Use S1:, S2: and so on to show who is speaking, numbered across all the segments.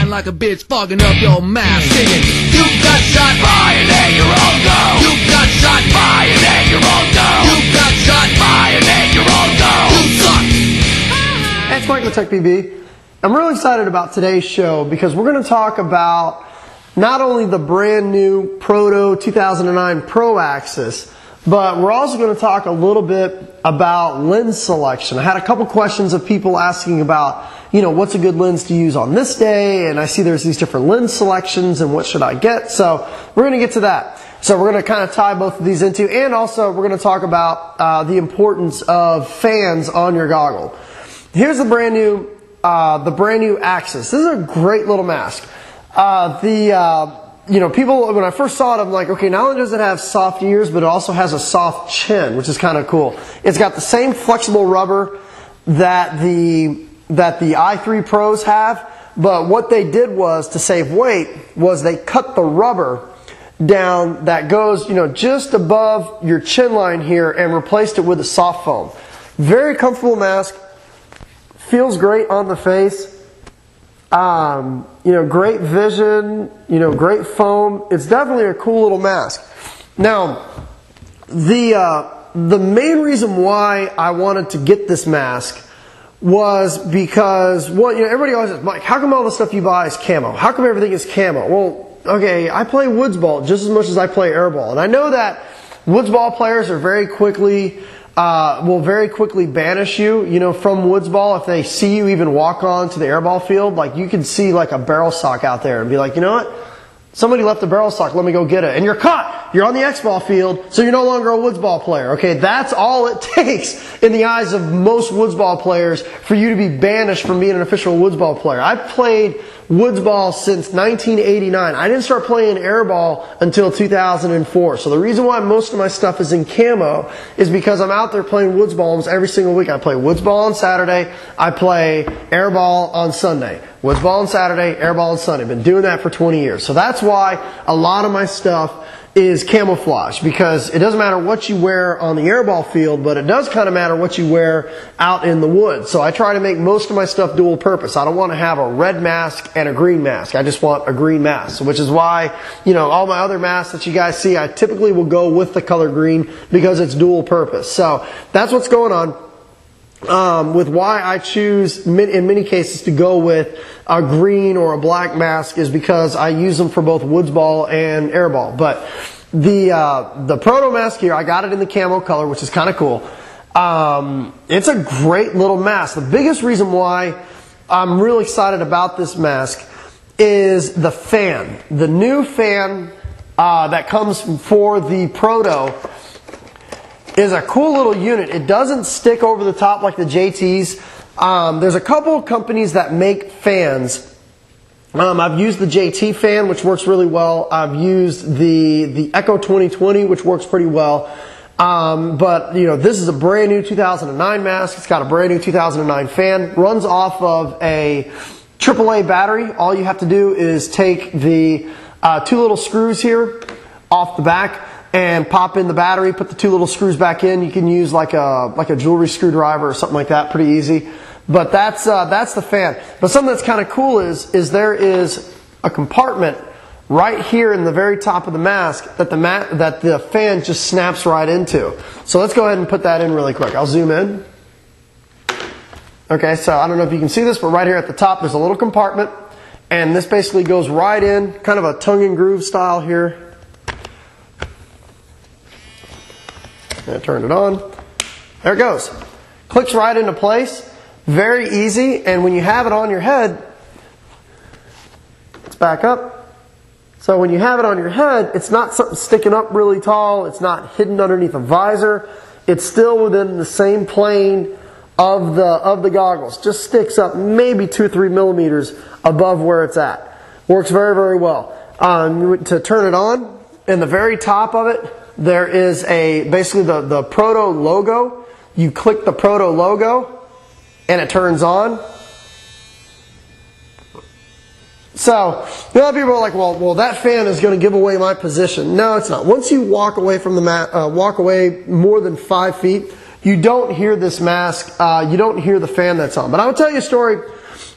S1: lying like a bitch, fogging up your mask, singing, you got shot by an 8-year-old girl. You got shot by an 8-year-old girl. You got shot by an 8-year-old girl. You suck.
S2: Hey, it's Michael Tech BB. I'm really excited about today's show because we're going to talk about not only the brand new Proto 2009 Pro Axis, but we're also going to talk a little bit about lens selection. I had a couple questions of people asking about, what's a good lens to use on this day, and I see there's these different lens selections and what should I get. So we're going to get to that. So we're going to kind of tie both of these into, and also we're going to talk about the importance of fans on your goggle. Here's the brand new Axis. This is a great little mask. People, when I first saw it, I'm like, okay, not only does it have soft ears, but it also has a soft chin, which is kind of cool. It's got the same flexible rubber that the i3 Pros have, but what they did was, to save weight, was they cut the rubber down that goes, just above your chin line here and replaced it with a soft foam. Very comfortable mask. Feels great on the face. Great vision, great foam. It's definitely a cool little mask. Now, the main reason why I wanted to get this mask was because, everybody always says, Mike, how come all the stuff you buy is camo? How come everything is camo? Well, okay, I play woodsball just as much as I play airball, and I know that woodsball players are will very quickly banish you, from woodsball if they see you even walk on to the airball field. Like, you can see like a barrel sock out there and be like, you know what? Somebody left a barrel sock, let me go get it. And you're caught! You're on the X-ball field, so you're no longer a woodsball player. Okay, that's all it takes in the eyes of most woodsball players for you to be banished from being an official woodsball player. I've played woodsball since 1989. I didn't start playing airball until 2004. So the reason why most of my stuff is in camo is because I'm out there playing woodsball almost every single week. I play woodsball on Saturday. I play airball on Sunday. Woodsball on Saturday, airball on Sunday. I've been doing that for 20 years. So that's why a lot of my stuff is camouflage, because it doesn't matter what you wear on the airball field, but it does kind of matter what you wear out in the woods. So I try to make most of my stuff dual purpose. I don't want to have a red mask and a green mask. I just want a green mask, which is why, all my other masks that you guys see, I typically will go with the color green because it's dual purpose. So that's what's going on. With why I choose in many cases to go with a green or a black mask is because I use them for both woodsball and airball. But the Proto mask here, I got it in the camo color, which is kind of cool. It's a great little mask. The biggest reason why I'm really excited about this mask is the fan. The new fan that comes for the Proto is a cool little unit. It doesn't stick over the top like the JTs. There's a couple of companies that make fans. I've used the JT fan, which works really well. I've used the Echo 2020, which works pretty well. But this is a brand new 2009 mask. It's got a brand new 2009 fan. Runs off of a AAA battery. All you have to do is take the two little screws here off the back and pop in the battery, put the two little screws back in. You can use like a jewelry screwdriver or something like that, pretty easy. But that's the fan. But something that's kind of cool is there is a compartment right here in the very top of the mask that the fan just snaps right into. So let's go ahead and put that in really quick. I'll zoom in. Okay, so I don't know if you can see this, but right here at the top there's a little compartment, and this basically goes right in, kind of a tongue and groove style here. And I turned it on. There it goes. Clicks right into place. Very easy. And when you have it on your head, let's back up. So when you have it on your head, it's not something sticking up really tall. It's not hidden underneath a visor. It's still within the same plane of the goggles. Just sticks up maybe 2 or 3 millimeters above where it's at. Works very, very well. To turn it on, in the very top of it, there is basically the Proto logo. You click the Proto logo and it turns on. So, a lot of people are like, well, that fan is going to give away my position. No, it's not. Once you walk away from the walk away more than 5 feet, you don't hear this mask. You don't hear the fan that's on. But I will tell you a story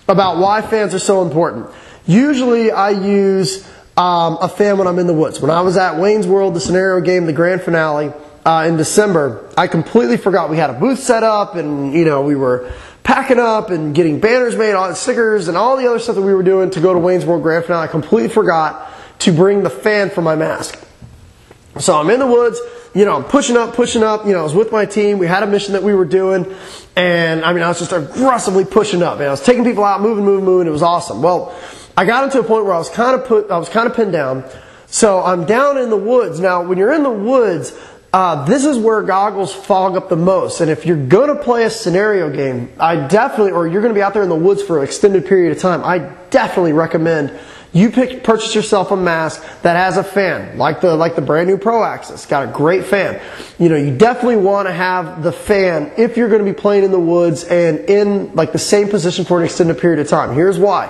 S2: about why fans are so important. Usually I use a fan when I'm in the woods. When I was at Wayne's World, the scenario game, the grand finale in December, I completely forgot we had a booth set up, and we were packing up and getting banners made, all the stickers, and all the other stuff that we were doing to go to Wayne's World grand finale. I completely forgot to bring the fan for my mask. So I'm in the woods, I'm pushing up, I was with my team, we had a mission that we were doing, and I was just aggressively pushing up, I was taking people out, moving, it was awesome. Well, I got into a point where I was kind of pinned down, so I'm down in the woods. Now, when you're in the woods, this is where goggles fog up the most, and if you're going to play a scenario game, or you're going to be out there in the woods for an extended period of time, I definitely recommend you purchase yourself a mask that has a fan, like the brand new Pro Axis. Got a great fan. You definitely want to have the fan if you're going to be playing in the woods and in like the same position for an extended period of time. Here's why.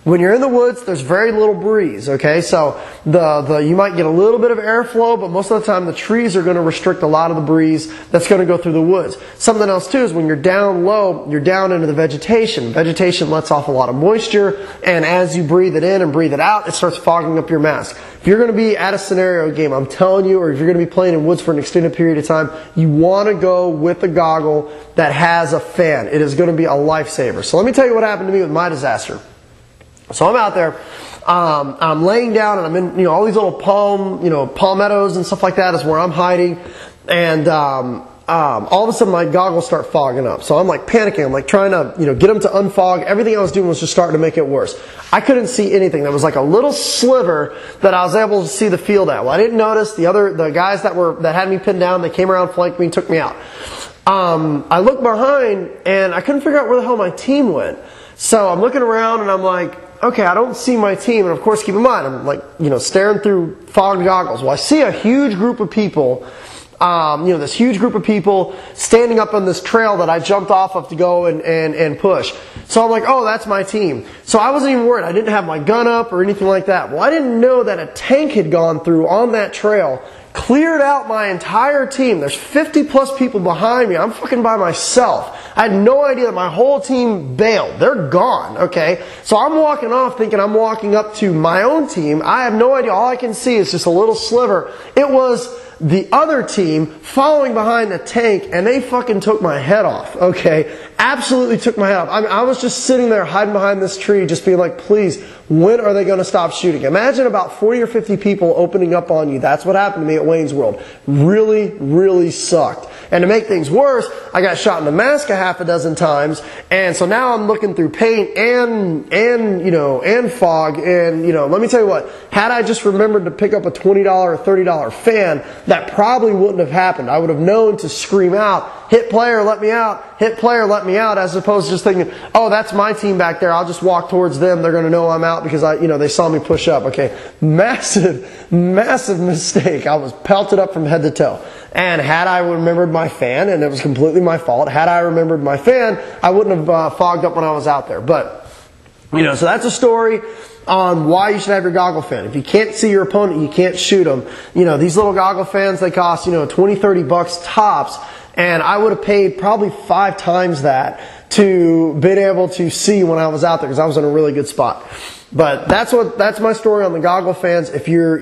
S2: When you're in the woods, there's very little breeze, okay? So you might get a little bit of airflow, but most of the time the trees are going to restrict a lot of the breeze that's going to go through the woods. Something else too is when you're down low, you're down into the vegetation. Vegetation lets off a lot of moisture, and as you breathe it in and breathe it out, it starts fogging up your mask. If you're going to be at a scenario game, I'm telling you, or if you're going to be playing in woods for an extended period of time, you want to go with a goggle that has a fan. It is going to be a lifesaver. So let me tell you what happened to me with my disaster. So I'm out there, I'm laying down, and I'm in, all these little palmettos and stuff like that is where I'm hiding, and all of a sudden my goggles start fogging up. So I'm like panicking, I'm like trying to, get them to unfog. Everything I was doing was just starting to make it worse. I couldn't see anything. There was like a little sliver that I was able to see the field at. Well, I didn't notice the guys that had me pinned down, they came around, flanked me, and took me out. I looked behind, and I couldn't figure out where the hell my team went. So I'm looking around, and I'm like, okay, I don't see my team. And of course, keep in mind, I'm like, staring through fogged goggles. Well, I see a huge group of people, this huge group of people standing up on this trail that I jumped off of to go and push. So I'm like, oh, that's my team. So I wasn't even worried. I didn't have my gun up or anything like that. Well, I didn't know that a tank had gone through on that trail, cleared out my entire team. There's 50 plus people behind me. I'm fucking by myself. I had no idea that my whole team bailed. They're gone, okay? So I'm walking off thinking I'm walking up to my own team. I have no idea. All I can see is just a little sliver. It was the other team following behind the tank, and they fucking took my head off, okay? Absolutely took my head off. I was just sitting there hiding behind this tree just being like, please, when are they going to stop shooting? Imagine about 40 or 50 people opening up on you. That's what happened to me at Wayne's World. Really, really sucked. And to make things worse, I got shot in the mask a half a dozen times, and so now I'm looking through paint and fog, and let me tell you what, had I just remembered to pick up a $20 or $30 fan, that probably wouldn't have happened. I would have known to scream out, hit player, let me out, hit player, let me out, as opposed to just thinking, oh, that's my team back there, I'll just walk towards them, they're going to know I'm out because they saw me push up. Okay, massive mistake. I was pelted up from head to toe. And had I remembered my fan, and it was completely my fault, had I remembered my fan, I wouldn't have fogged up when I was out there. But, so that's a story on why you should have your goggle fan. If you can't see your opponent, you can't shoot them. These little goggle fans, they cost, $20-30 tops. And I would have paid probably 5 times that to been able to see when I was out there, because I was in a really good spot. But that's my story on the goggle fans. If you're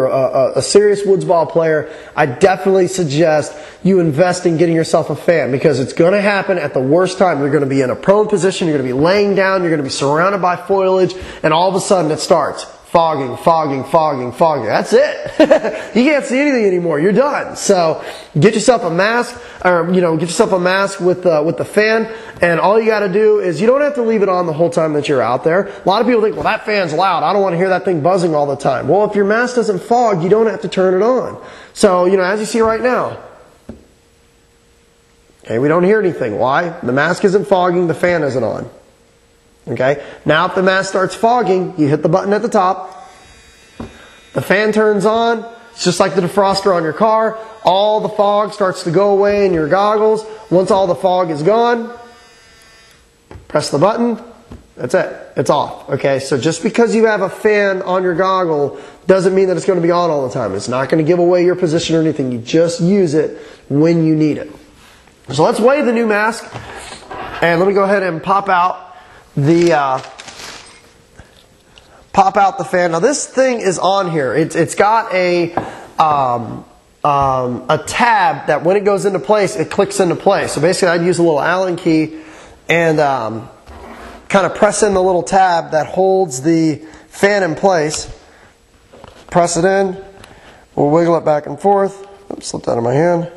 S2: a serious woodsball player, I definitely suggest you invest in getting yourself a fan, because it's going to happen at the worst time. You're going to be in a prone position, you're going to be laying down, you're going to be surrounded by foliage, and all of a sudden it starts fogging. That's it. You can't see anything anymore. You're done. So get yourself a mask, or get yourself a mask with the fan. And all you got to do is, you don't have to leave it on the whole time that you're out there. A lot of people think, well, that fan's loud. I don't want to hear that thing buzzing all the time. Well, if your mask doesn't fog, you don't have to turn it on. So as you see right now, okay, we don't hear anything. Why? The mask isn't fogging. The fan isn't on. Okay, now if the mask starts fogging, you hit the button at the top, the fan turns on, it's just like the defroster on your car, all the fog starts to go away in your goggles. Once all the fog is gone, press the button, that's it, it's off. Okay, so just because you have a fan on your goggle doesn't mean that it's going to be on all the time. It's not going to give away your position or anything, you just use it when you need it. So let's weigh the new mask, and let me go ahead and pop out pop out the fan. Now this thing is on here. It's got a tab that when it goes into place, it clicks into place. So basically I'd use a little Allen key and kind of press in the little tab that holds the fan in place. Press it in. We'll wiggle it back and forth. Oops, slipped out of my hand.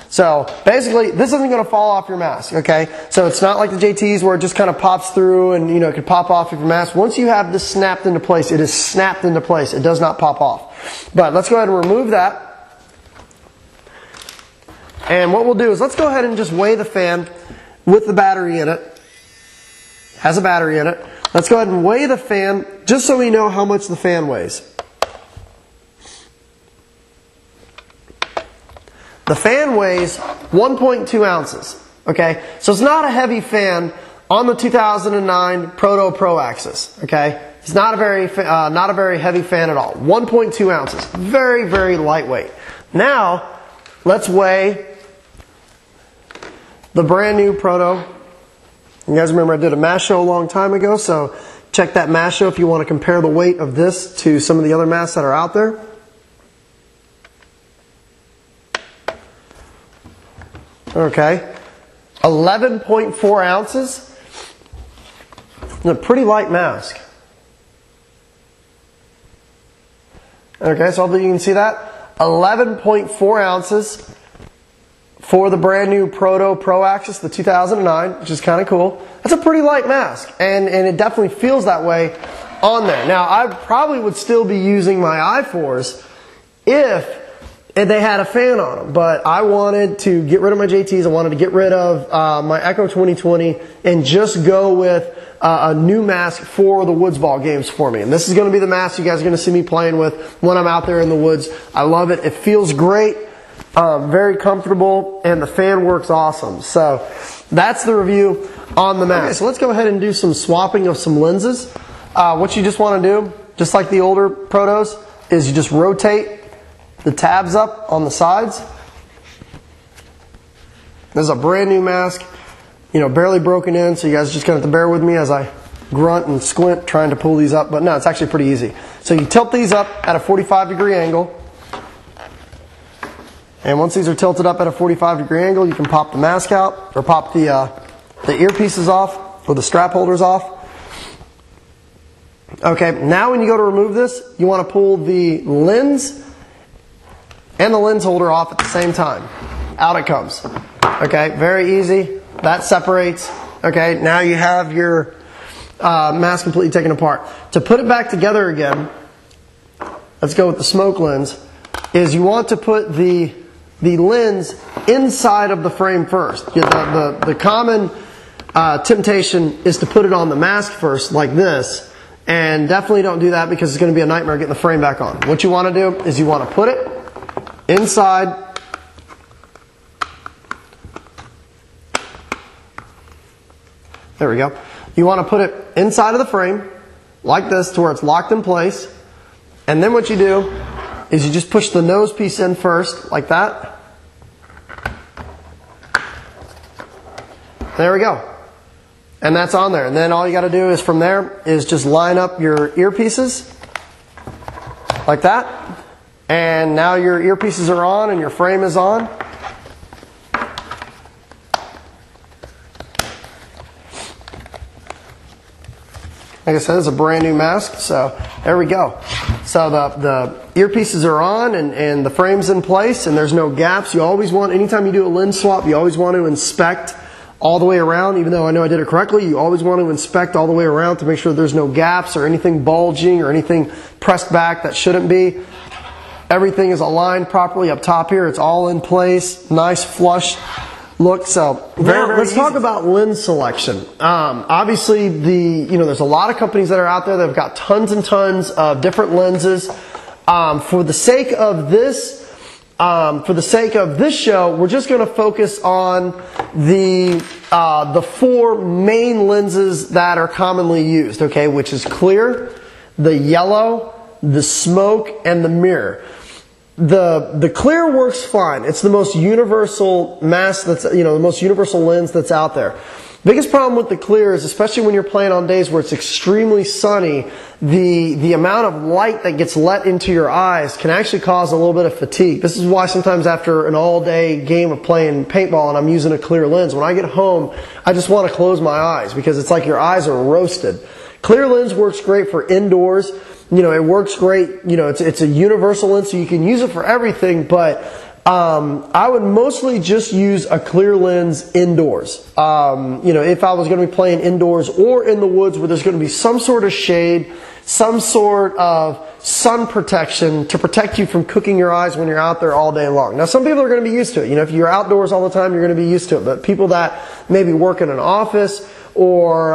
S2: So basically, this isn't going to fall off your mask, okay? So it's not like the JTs where it just kind of pops through and, you know, it could pop off of your mask. Once you have this snapped into place, it is snapped into place. It does not pop off. But let's go ahead and remove that. And what we'll do is let's go ahead and just weigh the fan with the battery in it. Has a battery in it. Let's go ahead and weigh the fan just so we know how much the fan weighs. The fan weighs 1.2 ounces, okay? So it's not a heavy fan on the 2009 Proto Pro Axis, okay? It's not a very heavy fan at all. 1.2 ounces, very, very lightweight. Now, let's weigh the brand new Proto. You guys remember I did a mask show a long time ago, so check that mask show if you want to compare the weight of this to some of the other masks that are out there. Okay, 11.4 ounces. It's a pretty light mask. Okay, so hopefully you can see that. 11.4 ounces for the brand new Proto Pro Axis, the 2009, which is kind of cool. That's a pretty light mask, and it definitely feels that way on there. Now, I probably would still be using my i4s if they had a fan on them, but I wanted to get rid of my JTs. I wanted to get rid of my Echo 2020 and just go with a new mask for the woodsball games for me. And this is going to be the mask you guys are going to see me playing with when I'm out there in the woods. I love it. It feels great, very comfortable, and the fan works awesome. So that's the review on the mask. Okay, so let's go ahead and do some swapping of some lenses. What you just want to do, just like the older Protos, is you just rotate the tabs up on the sides. This is a brand new mask, you know, barely broken in, so you guys just gonna have to bear with me as I grunt and squint trying to pull these up, but no, it's actually pretty easy. So you tilt these up at a 45-degree angle, and once these are tilted up at a 45-degree angle, you can pop the mask out, or pop the earpieces off, or the strap holders off. Okay, now when you go to remove this, you want to pull the lens and the lens holder off at the same time. Out it comes. Okay, very easy. That separates. Okay, now you have your mask completely taken apart. To put it back together again, let's go with the smoke lens, is you want to put the lens inside of the frame first. The common temptation is to put it on the mask first, like this, and definitely don't do that because it's going to be a nightmare getting the frame back on. What you want to do is you want to put it inside, there we go. You want to put it inside of the frame, like this, to where it's locked in place. And then what you do is you just push the nose piece in first, like that. There we go. And that's on there. And then all you got to do is from there is just line up your earpieces, like that. And now your earpieces are on and your frame is on. Like I said, it's a brand new mask, so there we go. So the earpieces are on and the frame's in place and there's no gaps. You always want, anytime you do a lens swap, you always want to inspect all the way around. Even though I know I did it correctly, you always want to inspect all the way around to make sure there's no gaps or anything bulging or anything pressed back that shouldn't be. Everything is aligned properly up top here. It's all in place. Nice flush look. So very let's talk about lens selection. Obviously, there's a lot of companies that are out there that have got tons and tons of different lenses. For the sake of this show, we're just going to focus on the four main lenses that are commonly used. Okay, which is clear, the yellow, the smoke, and the mirror. The clear works fine. It's the most universal mask the most universal lens that's out there. Biggest problem with the clear is, especially when you're playing on days where it's extremely sunny, the amount of light that gets let into your eyes can actually cause a little bit of fatigue. This is why sometimes after an all-day game of playing paintball and I'm using a clear lens, when I get home, I just want to close my eyes because it's like your eyes are roasted. Clear lens works great for indoors. You know, it works great. You know, it's a universal lens, so you can use it for everything, but I would mostly just use a clear lens indoors. You know, if I was going to be playing indoors or in the woods where there's going to be some sort of shade, some sort of sun protection to protect you from cooking your eyes when you're out there all day long. Now, some people are going to be used to it. You know, if you're outdoors all the time, you're going to be used to it. But people that maybe work in an office or,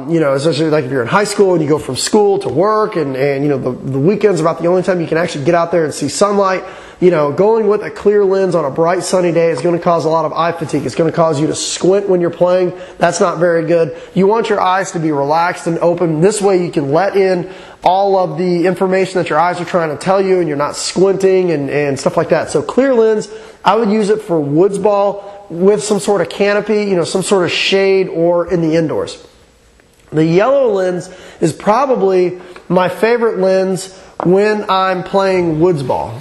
S2: you know, especially like if you're in high school and you go from school to work and you know, the weekend's about the only time you can actually get out there and see sunlight. You know, going with a clear lens on a bright sunny day is going to cause a lot of eye fatigue. It's going to cause you to squint when you're playing. That's not very good. You want your eyes to be relaxed and open. This way you can let in all of the information that your eyes are trying to tell you and you're not squinting and stuff like that. So clear lens, I would use it for woodsball with some sort of canopy, you know, some sort of shade or in the indoors. The yellow lens is probably my favorite lens when I'm playing woodsball.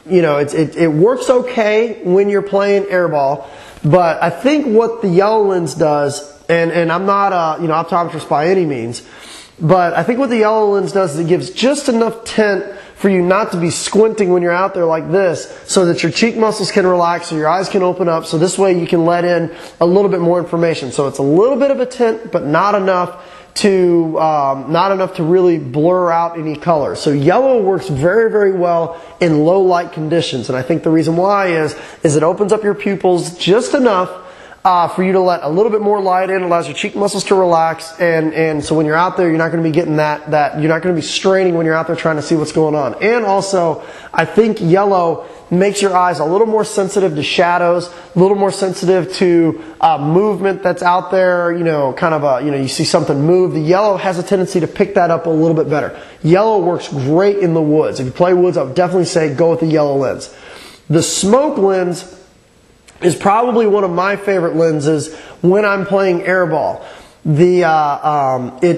S2: You know, it works okay when you're playing airball, but I think what the yellow lens does, and I'm not a, you know, optometrist by any means, but I think what the yellow lens does is it gives just enough tint for you not to be squinting when you're out there like this, so that your cheek muscles can relax, so your eyes can open up, so this way you can let in a little bit more information. So it's a little bit of a tint, but not enough to really blur out any color. So yellow works very, very well in low light conditions, and I think the reason why is it opens up your pupils just enough for you to let a little bit more light in, allows your cheek muscles to relax, and so when you're out there, you're not going to be getting that you're not going to be straining when you're out there trying to see what's going on. And also, I think yellow makes your eyes a little more sensitive to shadows, a little more sensitive to movement that's out there, you know, kind of you know, you see something move. The yellow has a tendency to pick that up a little bit better. Yellow works great in the woods. If you play woods, I would definitely say go with the yellow lens. The smoke lens is probably one of my favorite lenses when I'm playing airball. It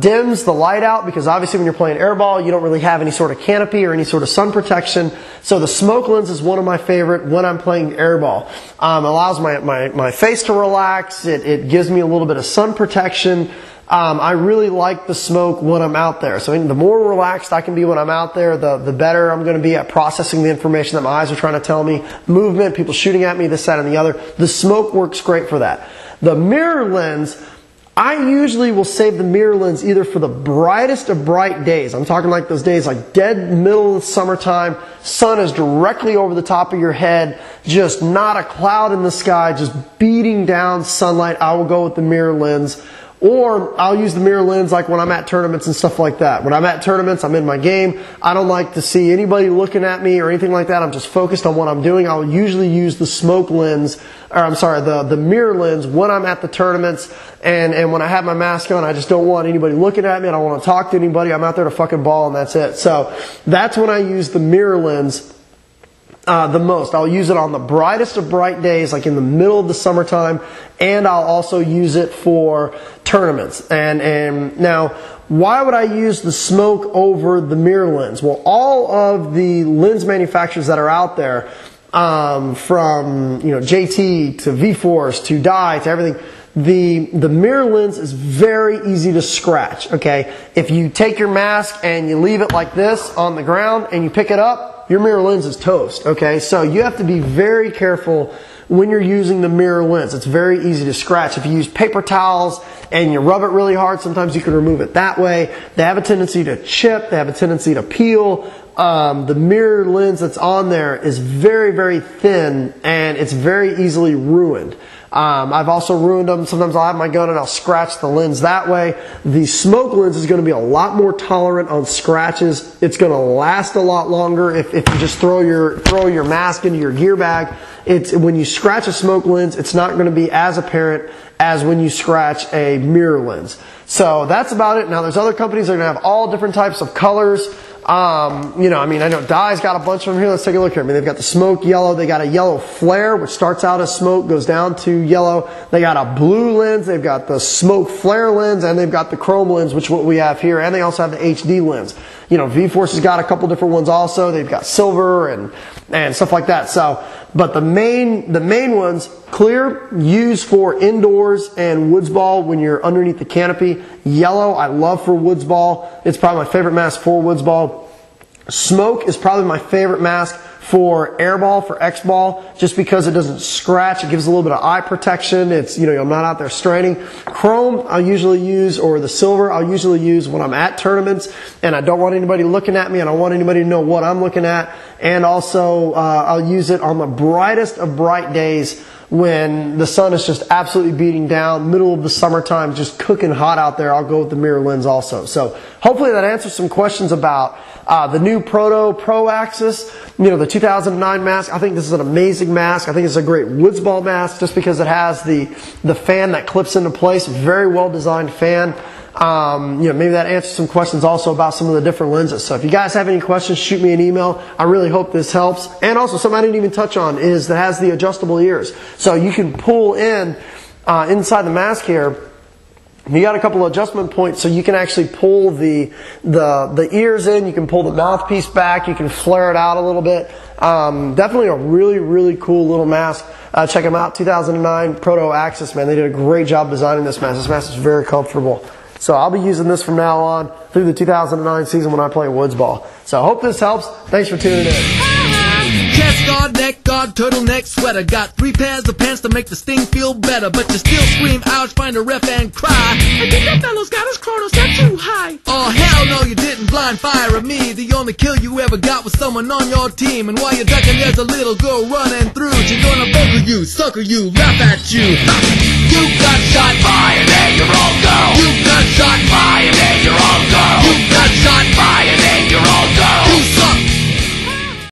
S2: dims the light out because obviously when you're playing airball, you don't really have any sort of canopy or any sort of sun protection. So the smoke lens is one of my favorite when I'm playing airball. Allows my face to relax. It gives me a little bit of sun protection. I really like the smoke when I'm out there. So the more relaxed I can be when I'm out there, the better I'm going to be at processing the information that my eyes are trying to tell me. Movement, people shooting at me, this, that, and the other. The smoke works great for that. The mirror lens, I usually will save the mirror lens either for the brightest of bright days. I'm talking like those days like dead middle of the summertime, sun is directly over the top of your head, just not a cloud in the sky, just beating down sunlight. I will go with the mirror lens. Or I'll use the mirror lens like when I'm at tournaments and stuff like that. When I'm at tournaments, I'm in my game. I don't like to see anybody looking at me or anything like that. I'm just focused on what I'm doing. I'll usually use the smoke lens, or I'm sorry, the mirror lens when I'm at the tournaments and when I have my mask on. I just don't want anybody looking at me. I don't want to talk to anybody. I'm out there to fucking ball and that's it. So that's when I use the mirror lens the most. I'll use it on the brightest of bright days, like in the middle of the summertime, and I'll also use it for tournaments. And now, why would I use the smoke over the mirror lens? Well, all of the lens manufacturers that are out there, from JT to V-Force to Dye to everything, the mirror lens is very easy to scratch. Okay, if you take your mask and you leave it like this on the ground and you pick it up, your mirror lens is toast. Okay, so you have to be very careful when you're using the mirror lens. It's very easy to scratch. If you use paper towels and you rub it really hard, sometimes you can remove it that way. They have a tendency to chip. They have a tendency to peel. The mirror lens that's on there is very, very thin and it's very easily ruined. I've also ruined them. Sometimes I'll have my gun and I'll scratch the lens that way. The smoke lens is going to be a lot more tolerant on scratches. It's going to last a lot longer if you just throw your mask into your gear bag. When you scratch a smoke lens, it's not going to be as apparent as when you scratch a mirror lens. So that's about it. Now there's other companies that are going to have all different types of colors. You know, I mean, I know Dye's got a bunch of them here. Let's take a look here. I mean, they've got the smoke yellow. They got a yellow flare, which starts out as smoke, goes down to yellow. They got a blue lens. They've got the smoke flare lens, and they've got the chrome lens, which is what we have here. And they also have the HD lens. You know, V-Force has got a couple different ones also. They've got silver and stuff like that. So, but the main ones, clear, used for indoors and woodsball when you're underneath the canopy. Yellow, I love for woodsball. It's probably my favorite mask for woodsball. Smoke is probably my favorite mask for airball, for X-ball, just because it doesn't scratch. It gives a little bit of eye protection. It's, you know, I'm not out there straining. Chrome I'll usually use, or the silver I'll usually use when I'm at tournaments and I don't want anybody looking at me and I don't want anybody to know what I'm looking at. And also I'll use it on the brightest of bright days when the sun is just absolutely beating down, middle of the summertime, just cooking hot out there. I'll go with the mirror lens also. So hopefully that answers some questions about the new Proto Pro Axis, you know, the 2009 mask. I think this is an amazing mask. I think it's a great woodsball mask just because it has the fan that clips into place. Very well designed fan. You know, maybe that answers some questions also about some of the different lenses. So if you guys have any questions, shoot me an email. I really hope this helps. And also something I didn't even touch on is that has the adjustable ears. So you can pull in inside the mask here. You got a couple of adjustment points, so you can actually pull the ears in. You can pull the mouthpiece back. You can flare it out a little bit. Definitely a really, really cool little mask. Check them out. 2009 Proto Axis, man. They did a great job designing this mask. This mask is very comfortable. So I'll be using this from now on through the 2009 season when I play woodsball. So I hope this helps. Thanks for tuning in.
S1: Chest guard, neck guard, turtleneck, sweater. Got 3 pairs of pants to make the sting feel better. But you still scream, ouch, find a ref and cry. I think that fellow's got his chrono set too high. Oh, hell no, you didn't blind fire me. The only kill you ever got was someone on your team. And while you're ducking, there's a little girl running through. She's gonna bugger you, sucker you, laugh at you. You got shot by an 8-year-old girl. You got shot by